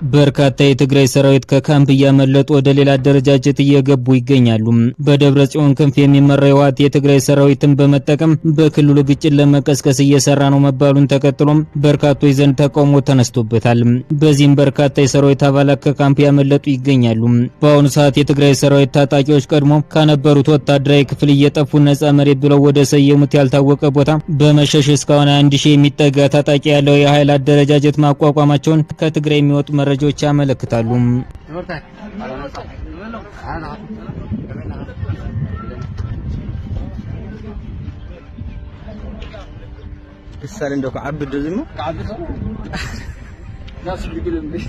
በርካታ የትግራይ ሰራዊት ከካምፕ ያመለጡ ወደ ሌላ አደረጃጀት እየገቡ ይገኛሉ። በደብረጽዮን ክንፍ የሚመራው የህወሓት የትግራይ ሰራዊትን በመጠቀም በክልሉ ግጭት ለመቀስቀስ እየሰራ ነው መባሉን ተከትሎም በርካቶች ዘንድ ተቃውሞ ተነስቶበታል። በዚህም በርካታ የሰራዊት አባላት ከካምፕ ያመለጡ ይገኛሉ። በአሁኑ ሰዓት የትግራይ ሰራዊት ታጣቂዎች ቀድሞ ከነበሩት ወታደራዊ ክፍል እየጠፉ ነፃ መሬት ብለው ወደ ሰየሙት ያልታወቀ ቦታ በመሸሽ እስካሁን 1000 የሚጠጋ ታጣቂ ያለው የኃይል አደረጃጀት ማቋቋማቸውን ከትግራይ የሚወጡ መረጃዎች ያመለክታሉ። السال عندك عبد الدزمو عبد ناس بيقولوا لي